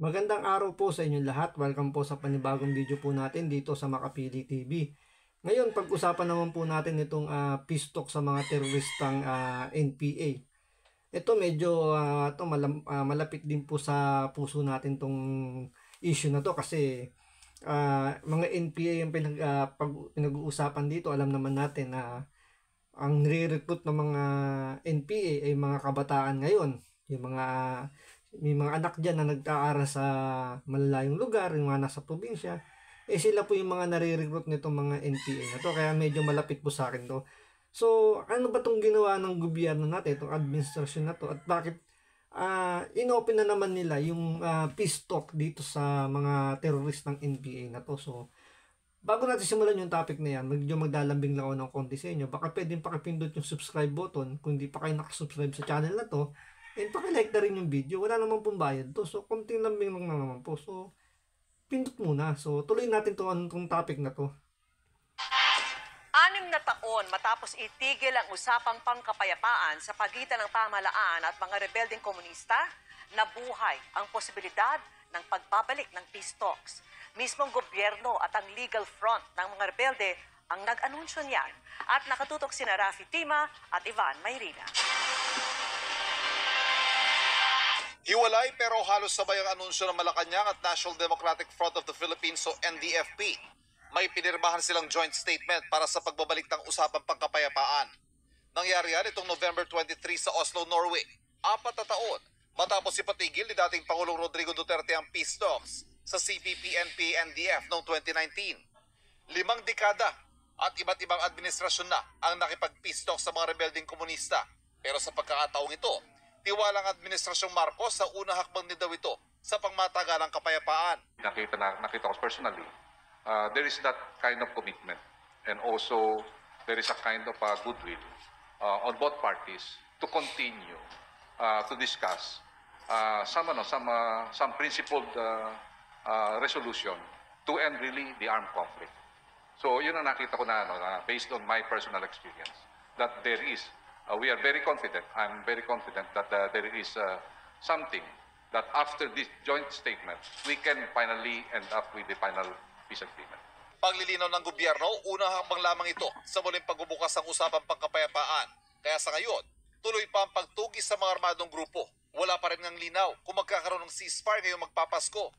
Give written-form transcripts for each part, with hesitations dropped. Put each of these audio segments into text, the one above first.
Magandang araw po sa inyong lahat. Welcome po sa panibagong video po natin dito sa Makapili TV. Ngayon, pag-usapan naman po natin itong peace talk sa mga teroristang NPA. Ito medyo malapit din po sa puso natin tong issue na to kasi mga NPA yung pinag-uusapan dito. Alam naman natin na ang nire-recruit ng mga NPA ay mga kabataan ngayon. May mga anak dyan na nag-aaral sa malalayong lugar, yung mga nasa probinsya. Sila po yung mga nare-recruit nitong mga NPA na to. Kaya medyo malapit po sa akin to. So, ano ba itong ginawa ng gobyerno natin, itong administrasyon na to? At bakit inopen na naman nila yung peace talk dito sa mga terrorist ng NPA na to? So, bago natin simulan yung topic na yan, medyo maglalambing lang ako ng konti sa inyo. Baka pwedeng pakipindot yung subscribe button kung hindi pa kayo nakasubscribe sa channel na to. And pakilike na rin yung video. Wala naman pong bayad to. So, konting lambing lang naman po. So, pindot muna. So, tuloy natin itong topic na to. 6 na taon matapos itigil ang usapang pangkapayapaan sa pagitan ng pamahalaan at mga rebeldeng komunista, nabuhay ang posibilidad ng pagbabalik ng peace talks. Mismong gobyerno at ang legal front ng mga rebelde ang nag-anunsyo niyan. At nakatutok sina Rafi Tima at Ivan Mayrina. Hiwalay pero halos sabay ang anunsyo ng Malacanang at National Democratic Front of the Philippines o NDFP. May pinirmahan silang joint statement para sa pagbabalik ng usapang pangkapayapaan. Nangyari yan itong November 23 sa Oslo, Norway. 4 na taon matapos ipatigil ni dating Pangulong Rodrigo Duterte ang peace talks sa CPP-NP-NDF noong 2019. 5 dekada at iba't ibang administrasyon na ang nakipag-peace talks sa mga rebelding komunista. Pero sa pagkakataong ito, tiwalang Administrasyong Marcos sa unang hakbang din daw ito sa pangmatagalang kapayapaan. Nakita ko personally, there is that kind of commitment and also there is a kind of goodwill on both parties to continue to discuss some principled resolution to end really the armed conflict. So yun ang nakita ko na based on my personal experience that there is we are very confident. I'm very confident that there is something that after this joint statement, we can finally end up with the final peace agreement. Paglilinaw ng gobyerno, unang hakbang lamang ito sa muling pagbubukas ng usapang pangkapayapaan. Kaya sa ngayon, tuloy pa ang pagtugis sa mga armadong grupo. Wala pa rin ng linaw kung magkakaroon ng ceasefire ngayong magpapasko.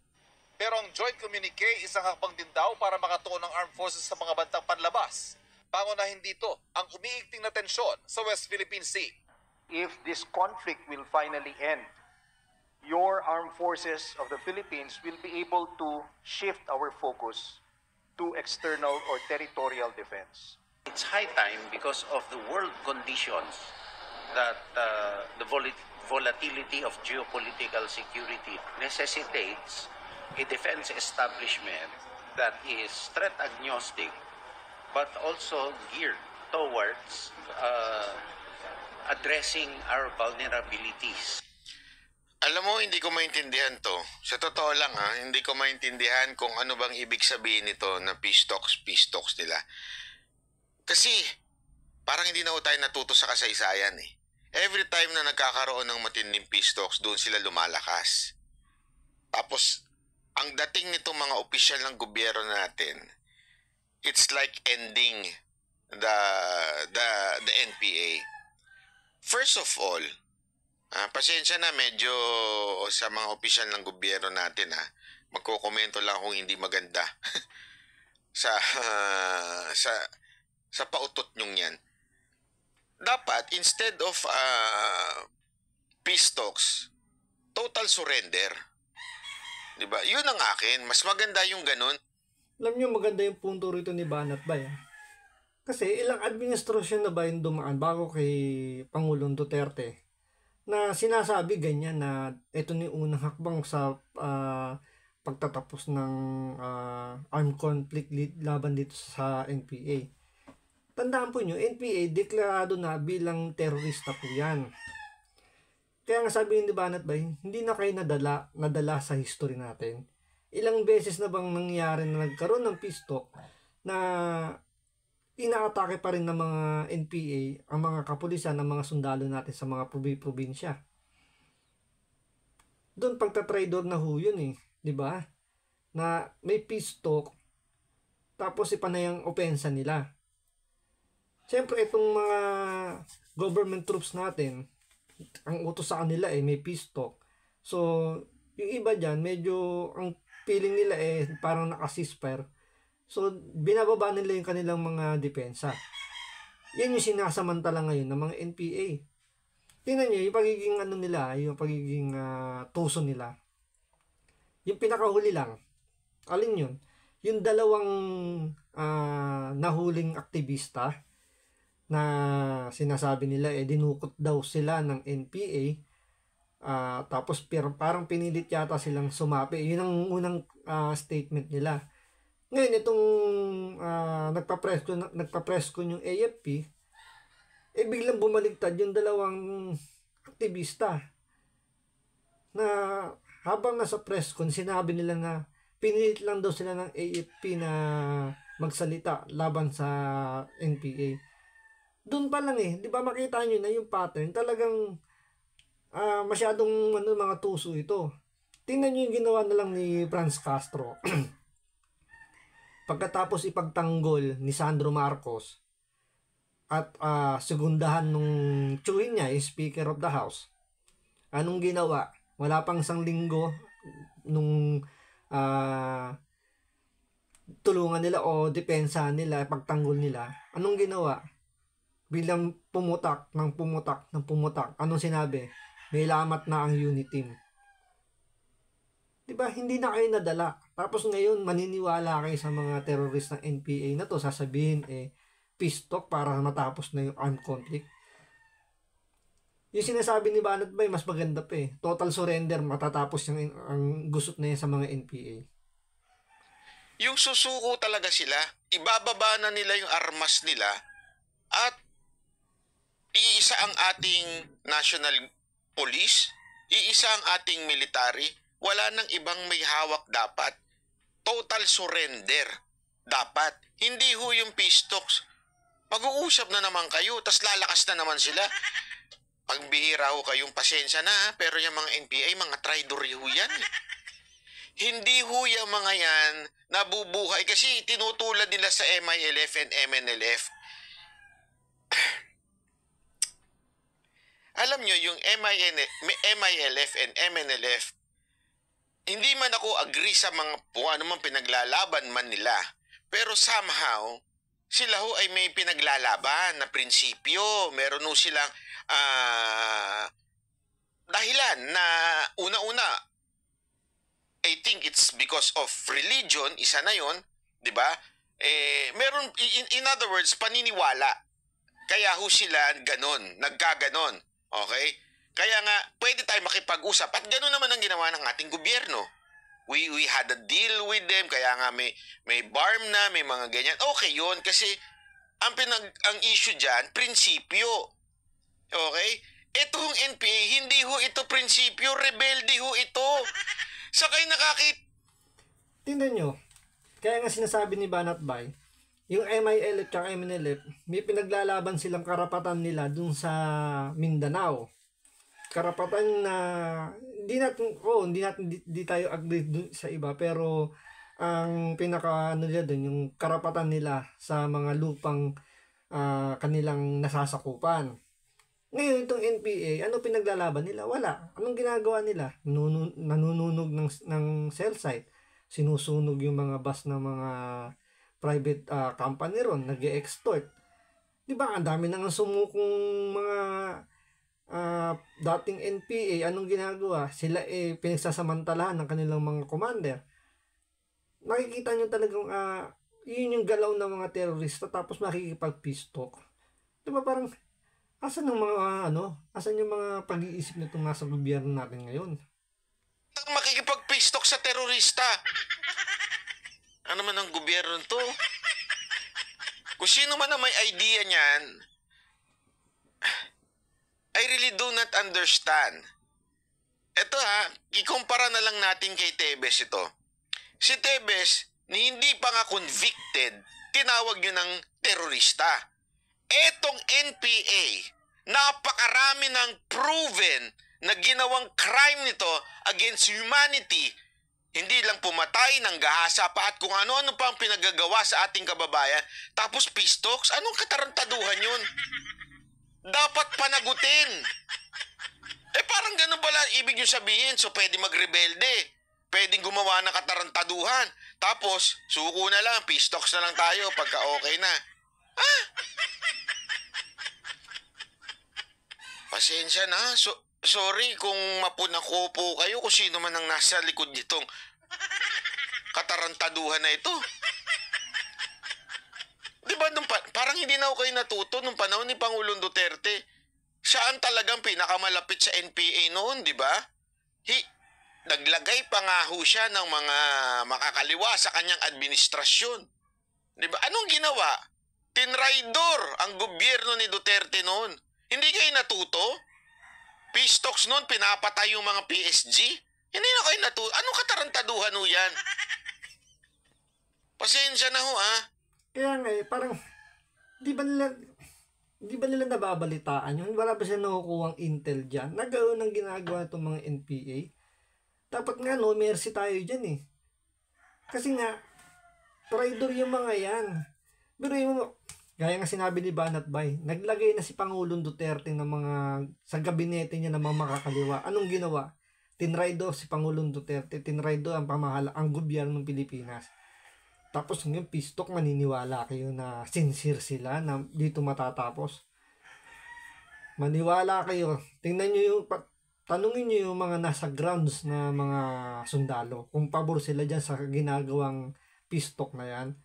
Pero ang joint communique, isang hakbang din daw para makatuon ng armed forces sa mga bantang panlabas. Pangunahin dito ang umiigting na tensyon sa West Philippine Sea. If this conflict will finally end, your armed forces of the Philippines will be able to shift our focus to external or territorial defense. It's high time because of the world conditions that the volatility of geopolitical security necessitates a defense establishment that is threat agnostic but also geared towards addressing our vulnerabilities. Alam mo, hindi ko maintindihan to. Sa totoo lang hindi ko maintindihan kung ano bang ibig sabihin nito na peace talks nila. Kasi parang hindi na tayo natuto sa kasaysayan eh. Every time na nagkakaroon ng matinding peace talks, doon sila lumalakas. Tapos, ang dating nitong mga opisyal ng gobyerno natin, it's like ending the NPA. First of all, pasensya na medyo sa mga opisyal ng gobyerno natin magkokomento lang kung hindi maganda sa pautot nyong yan. Dapat instead of peace talks, total surrender. Diba? Yun ang akin. Mas maganda yung ganun. Alam nyo, maganda yung punto rito ni Banat Bay. Kasi ilang administrasyon na ba yung dumaan bago kay Pangulong Duterte na sinasabi ganyan na ito ni unang hakbang sa pagtatapos ng armed conflict laban dito sa NPA. Tandaan po nyo, NPA deklarado na bilang terorista po yan. Kaya nga sabi ni Banat Bay, hindi na kayo nadala sa history natin. Ilang beses na bang nangyari na nagkaroon ng peace talk na inaatake pa rin ng mga NPA ang mga kapulisan ng mga sundalo natin sa mga probinsya. doon pagtatraidor na ho yun eh. Di ba? Na may peace talk, tapos ipanay ang opensa nila. Siyempre, itong mga government troops natin, ang utos sa kanila may peace talk. So, yung iba dyan, medyo ang feeling nila parang naka-ceasefire. So, binababa nila yung kanilang mga depensa. Yan yung sinasamantala ngayon ng mga NPA. Tingnan nyo, yung pagiging nila, yung pagiging tuso nila. Yung pinakahuli lang, alin yun? Yung dalawang nahuling aktivista na sinasabi nila dinukot daw sila ng NPA, tapos parang pinilit yata silang sumapi. Yun ang unang statement nila. Ngayon itong nagpa-press con yung AFP, biglang bumaligtad yung dalawang aktivista na habang nasa press con, sinabi nila na pinilit lang daw sila ng AFP na magsalita laban sa NPA. Doon pa lang di ba makita nyo na yung pattern, talagang masyadong mga tuso ito. Tingnan nyo yung ginawa na lang ni Franz Castro. Pagkatapos ipagtanggol ni Sandro Marcos at segundahan nung chewin niya, yung Speaker of the House, anong ginawa? Wala pang 1 linggo nung tulungan nila o depensa nila, pagtanggol nila, anong ginawa? Bilang pumutak. Anong sinabi? May lamat na ang unit team. Diba? Hindi na kayo nadala. Tapos ngayon, maniniwala kayo sa mga terrorist ng NPA na to. Sasabihin, peace talk para matapos na yung armed conflict. Yung sinasabi ni Banat Bay, mas maganda pa Total surrender, matatapos yung ang gusot na yan sa mga NPA. Yung susuko talaga sila, ibababa na nila yung armas nila at iisa ang ating national police, iisa ang ating military, wala nang ibang may hawak dapat. Total surrender dapat. Hindi ho yung peace talks. Mag-uusap na naman kayo, tas lalakas na naman sila. Pagbihira ho kayong pasensya na, pero yung mga NPA, mga traidor ho yan. Hindi ho yung mga yan nabubuhay kasi tinutulad nila sa MILF and MNLF. Alam nyo, yung MILF and MNLF, hindi man ako agree sa mga kung ano man pinaglalaban man nila, pero somehow, sila ho ay may pinaglalaban na prinsipyo. Meron ho silang dahilan na una-una, I think it's because of religion, isa na yon, di ba? Meron, in other words, paniniwala. Kaya ho sila ganon, nagkaganon. Okay? Kaya nga, pwede tayo makipag-usap. At gano'n naman ang ginawa ng ating gobyerno. We had a deal with them. Kaya nga may BARM na, may mga ganyan. Okay yun. Kasi ang issue dyan, prinsipyo. Okay? Itong NPA, hindi ho ito prinsipyo. Rebelde ho ito. Sa kayo Tingnan nyo. Kaya nga sinasabi ni Banat Bay, yung MILF at MNLF, may pinaglalaban silang karapatan nila dun sa Mindanao. Karapatan na hindi tayo agree dun sa iba, pero ang pinaka nila dun, yung karapatan nila sa mga lupang kanilang nasasakupan. Ngayon itong NPA, ano pinaglalaban nila? Wala. Anong ginagawa nila? Nanununog ng cell site. Sinusunog yung mga bus ng mga private company ron, nag-e-extort. Di ba? Ang dami nang sumukong mga dating NPA. Anong ginagawa? Sila pinagsasamantalahan ng kanilang mga commander. Nakikita nyo talagang yun yung galaw ng mga terorista, tapos makikipag-peace talk. Di ba parang asan yung mga pag-iisip nitong nasa gobyerno natin ngayon? makikipag-peace talk sa terorista. Ano man ang gobyerno to? Kung sino man ang may idea niyan, I really do not understand. Ito ikumpara na lang natin kay Tebes ito. Si Tebes, hindi pa nga convicted, tinawag yun ng terorista. Etong NPA, napakarami ng proven na ginawang crime nito against humanity. Hindi lang pumatay, ng gahasa pa at kung ano-ano pa ang pinagagawa sa ating kababayan. Tapos peace talks, anong katarantaduhan yun? Dapat panagutin. Parang ganun pala ibig nyo sabihin. So pwede magrebelde, pwedeng gumawa ng katarantaduhan. Tapos suko na lang, peace talks na lang tayo pagka okay na. Pasensya na. Sorry kung mapunako po kayo kung sino man ang nasa likod nitong katarantaduhan na ito. Diba, parang hindi na ako kayo natuto nung panahon ni Pangulong Duterte. Siya ang talagang pinakamalapit sa NPA noon, di ba? Naglagay pa nga ho siya ng mga makakaliwa sa kanyang administrasyon. Di ba? Anong ginawa? Tinraidor ang gobyerno ni Duterte noon. Hindi kayo natuto? Peace talks noon, pinapatay yung mga PSG? Hindi na kayo natuto. Anong katarantaduhan ho yan? Pasensya na ho, ha? Kaya nga parang, di ba nila nababalitaan yun? Wala ba siya nakukuhang intel dyan? Nagkaroon ng ginagawa itong mga NPA. Dapat nga, no, mercy tayo dyan eh. Kasi nga, traitor yung mga yan. Pero yung, gaya nga sinabi ni Banat Bay, naglagay na si Pangulong Duterte ng mga, sa gabinete niya ng mga makakaliwa. Anong ginawa? Tinraido si Pangulong Duterte, tinraido ang ang gobyerno ng Pilipinas. Tapos ngayon, peace talk, maniniwala kayo na sincere sila na dito matatapos. Maniwala kayo. Tingnan nyo yung, tanungin nyo yung mga nasa grounds na mga sundalo. Kung pabor sila dyan sa ginagawang peace talk na yan.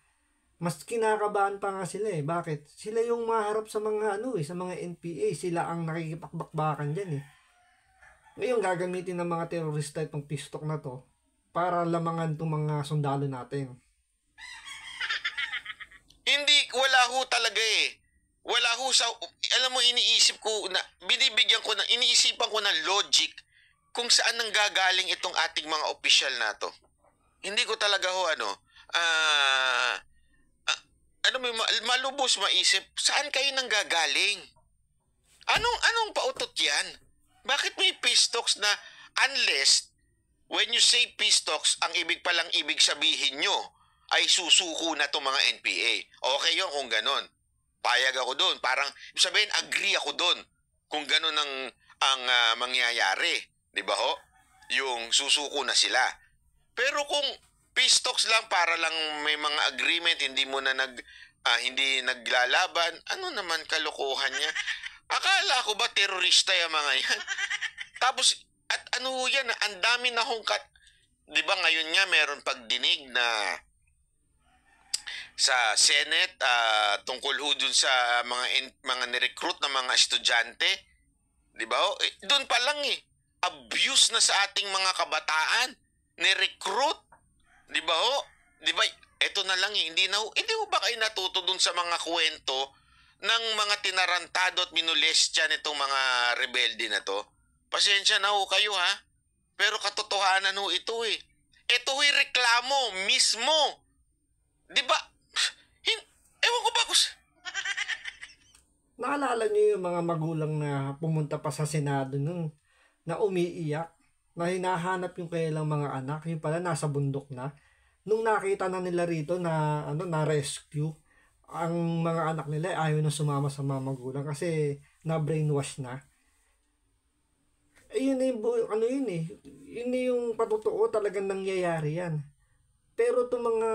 Mas kinakabahan pa nga sila eh. Bakit? Sila yung maharap sa mga sa mga NPA. Sila ang nakikipakbakbakan dyan eh. Ngayon, gagamitin ng mga terorista itong peace talk na to para lamangan itong mga sundalo natin. Hindi, wala ho talaga eh. Wala ho sa, alam mo, iniisip ko na, iniisipan ko ng logic kung saan nanggagaling itong ating mga opisyal na to. Hindi ko talaga ho, malubos maisip, saan kayo nanggagaling? Anong pautot yan? Bakit may peace talks na, unless, when you say peace talks, ang ibig sabihin nyo, ay susuko na itong mga NPA. Okay yun kung ganon. Payag ako doon. Parang, sabihin, agree ako doon kung ganon ang mangyayari. Di ba ho? Yung susuko na sila. Pero kung peace talks lang para lang may mga agreement, hindi mo na hindi naglalaban, ano naman kalokohan niya? Akala ko ba terorista yung mga yan? Tapos, at ano yan, ang dami na hong di ba ngayon nga meron pagdinig na sa Senate tungkol ho dun sa mga ni-recruit na mga estudyante. Di ba? Doon pa lang abuse na sa ating mga kabataan. Ni-recruit. Di ba ho? Di ba? Ito na lang hindi ho ba kayo natuto dun sa mga kwento ng mga tinarantado at minulestya nitong mga rebelde na to? Pasensya na ho kayo ha. Pero katotohanan ho ito eh. Ito ho'y reklamo mismo. Di ba? Ewan ko ba Naalala niyo yung mga magulang na pumunta pa sa Senado nun, na umiiyak, na hinahanap yung kailang mga anak, yung pala nasa bundok na. Nung nakita na nila rito na na-rescue, ang mga anak nila ayaw na sumama sa mga magulang kasi na-brainwash na. Yun yung patotoo talagang nangyayari yan. Pero itong mga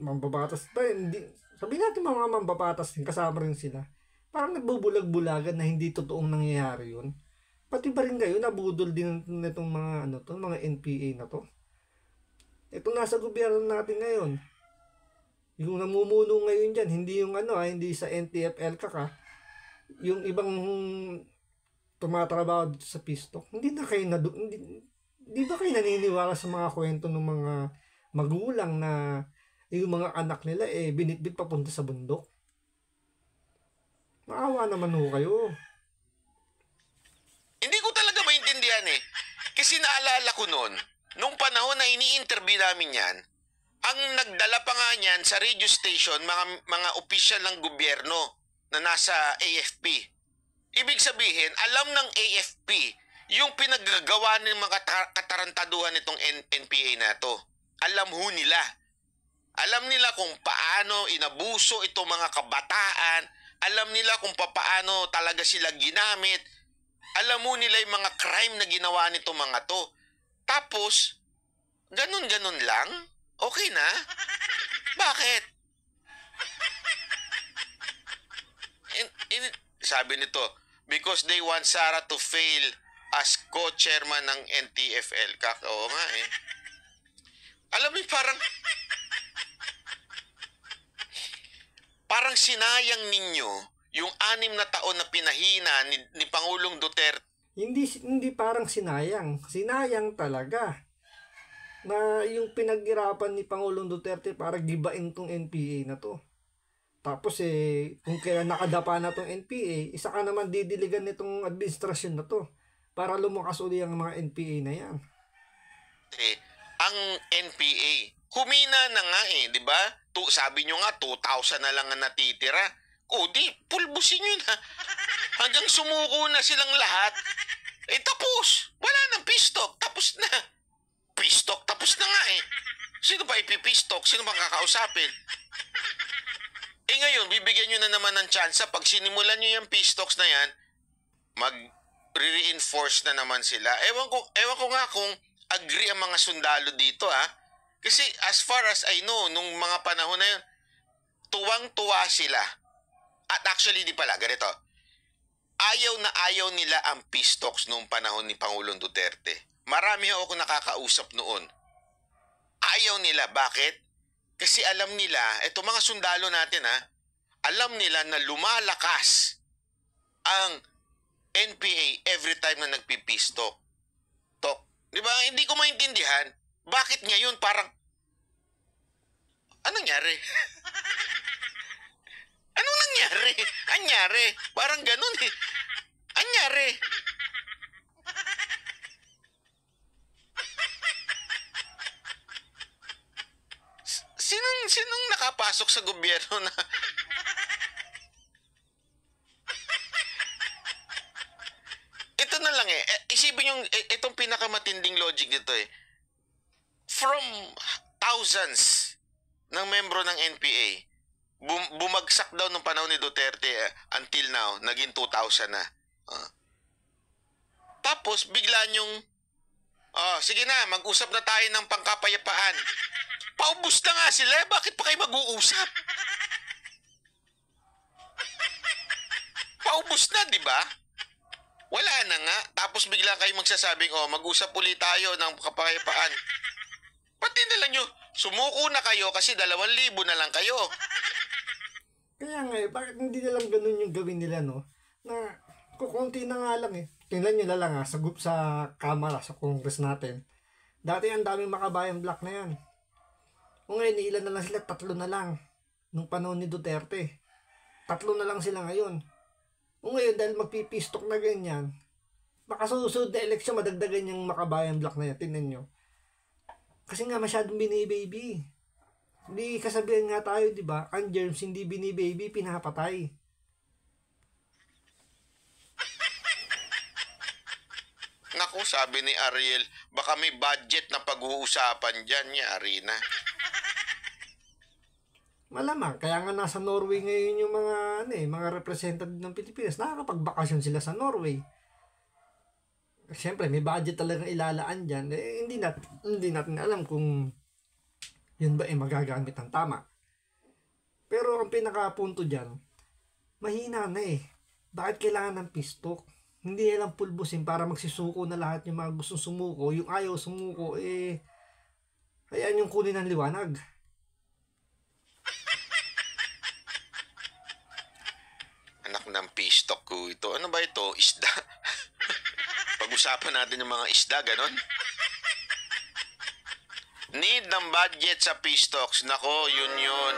mambabatas pa, hindi, sabihin natin mga mambabatas din, kasama rin sila. Parang nagbubulag-bulagan na hindi totoong nangyayari yun. Pati ba rin kayo, nabudol din nitong mga, mga NPA na to. Ito nasa gobyerno natin ngayon. Yung namumuno ngayon dyan, hindi yung hindi sa NTF-ELCAC ka. Yung ibang tumatrabaho sa PISTOC, hindi ba kayo naniniwala sa mga kwento ng mga magulang na yung mga anak nila binitbit papunta sa bundok? Maawa naman ho kayo. Hindi ko talaga maintindihan Kasi naalala ko noon, nung panahon na ini-interview namin yan, ang nagdala pa nga niyan sa radio station, mga opisyal ng gobyerno na nasa AFP. Ibig sabihin, alam ng AFP yung pinaggagawa ng mga katarantaduhan nitong NPA na to. Alam ho nila. Alam nila kung paano inabuso itong mga kabataan. Alam nila kung paano talaga sila ginamit. Alam mo nila yung mga crime na ginawa nitong mga to. Tapos, ganun-ganun lang? Okay na? Bakit? Sabi nito, because they want Sara to fail as co-chairman ng NTFL. Oo nga eh. Alam mo, parang sinayang ninyo yung 6 na taon na pinahina ni Pangulong Duterte. Hindi parang sinayang. Sinayang talaga. Na yung pinaghirapan ni Pangulong Duterte para gibain tong NPA na to. Tapos kung kaya nakadapa na tong NPA, isa ka naman didiligan nitong administrasyon na to para lumakas uli ang mga NPA na yan. Ang NPA, humina na nga di ba? Sabi nyo nga, 2,000 na lang ang natitira. Di, pulbusin nyo na. Hanggang sumuko na silang lahat. Tapos, wala nang pistok, tapos na. Pistok, tapos na nga Sino ba ipipistok? Sino bang kakausapin? Ngayon, bibigyan nyo na naman ng tsansa. Pag sinimulan nyo yung pistocks na yan, mag-reinforce na naman sila. Ewan ko nga kung agree ang mga sundalo dito Kasi as far as I know, nung mga panahon na yun, tuwang-tuwa sila. At actually, di pala, ganito. Ayaw na ayaw nila ang pistocks noong panahon ni Pangulong Duterte. Marami ako nakakausap noon. Ayaw nila. Bakit? Kasi alam nila, eto mga sundalo natin alam nila na lumalakas ang NPA every time na nagpipistok. Di ba? Hindi ko maintindihan. Bakit ngayon parang, anong nangyari? Anong nangyari? Anyari? Parang ganun Anyari? Sinong nakapasok sa gobyerno na ito na lang isipin yung itong pinakamatinding logic dito from thousands ng membro ng NPA bumagsak daw nung panahon ni Duterte until now naging 2,000 na tapos bigla nyong sige na mag-usap na tayo ng pangkapayapaan. Paubos na nga sila. Bakit pa kayo mag-uusap? Paubos na, di ba? Wala na nga. Tapos bigla kayo magsasabing, mag-usap ulit tayo ng kapayapaan. Pati nila nyo, sumuko na kayo kasi 2,000 na lang kayo. Kaya nga bakit hindi na lang ganun yung gawin nila, no? Na kukunti na nga lang Tingnan nyo na lang sa kamara, sa Congress natin. Dati ang daming makabayang black na yan. O ngayon, ilan na lang sila? 3 na lang. Nung panahon ni Duterte. 3 na lang sila ngayon. O ngayon, dahil magpipistok na ganyan, baka susunod na eleksyon, madagdagan yung makabayang black na yan. Tingnan nyo. Kasi nga masyadong binibaby. Hindi kasabihan nga tayo, di ba? Ang germs hindi binibaby, pinapatay. Naku, sabi ni Ariel, baka may budget na pag-uusapan dyan, yari na. Malamang, kaya nga nasa Norway ngayon yung mga representative ng Pilipinas. Nakakapagbakasyon sila sa Norway. Siyempre, may budget talagang ilalaan dyan. Hindi natin alam kung yun ba magagamit ng tama. Pero ang pinakapunto dyan, mahina na Bakit kailangan ng pistok? Hindi nilang pulbusin para magsisuko na lahat yung mga gustong sumuko. Yung ayaw sumuko, hayaan yung kunin ng liwanag. Anak ng pistok ko ito. Ano ba ito? Isda? Pag-usapan natin yung mga isda, ganon? Need ng budget sa pistocks. Nako, yun.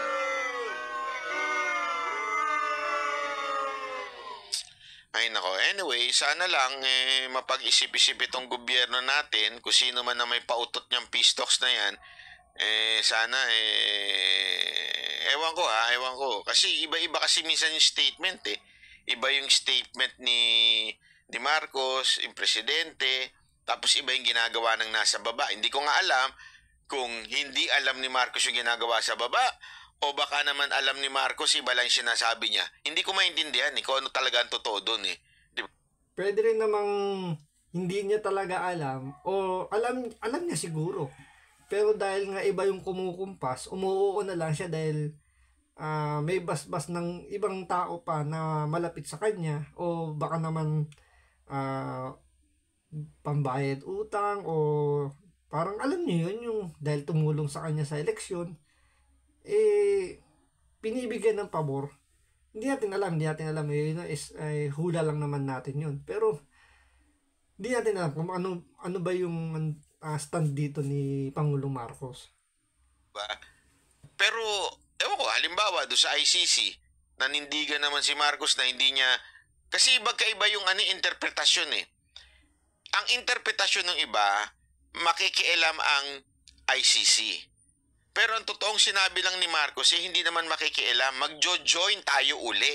Ay nako, anyway, sana lang mapag-isip-isip itong gobyerno natin kung sino man na may pautot niyang pistocks na yan. Sana ewan ko. Kasi iba-iba kasi minsan yung statement iba yung statement ni Marcos, yung presidente, tapos iba yung ginagawa ng nasa baba. Hindi ko nga alam kung hindi alam ni Marcos yung ginagawa sa baba o baka naman alam ni Marcos, iba lang yung sinasabi niya. Hindi ko maintindihan kung ano talaga ang totoo doon Di ba? Pwede rin namang hindi niya talaga alam o alam niya siguro. Pero dahil nga iba yung kumukumpas, umuoo na lang siya dahil may basbas ng ibang tao pa na malapit sa kanya o baka naman pambayad utang o parang alam niyo yun yung dahil tumulong sa kanya sa eleksyon pinibigyan ng pabor. Hindi natin alam yun is hula lang naman natin yun, pero hindi natin alam kung ano ba yung stand dito ni Pangulong Marcos. Pero ewan ko, halimbawa do sa ICC nanindigan naman si Marcos na hindi niya, kasi magkaiba yung interpretasyon Ang interpretasyon ng iba, makikialam ang ICC. Pero ang totoong sinabi lang ni Marcos, hindi naman makikialam. Magjo-join tayo uli.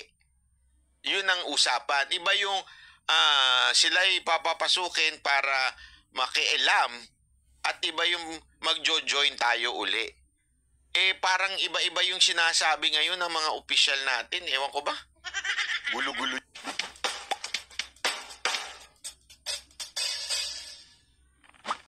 Yun ang usapan. Iba yung sila'y papapasukin para makialam at iba yung magjo-join tayo uli. Parang iba-iba yung sinasabi ngayon ng mga opisyal natin. Ewan ko ba? Gulo-gulo.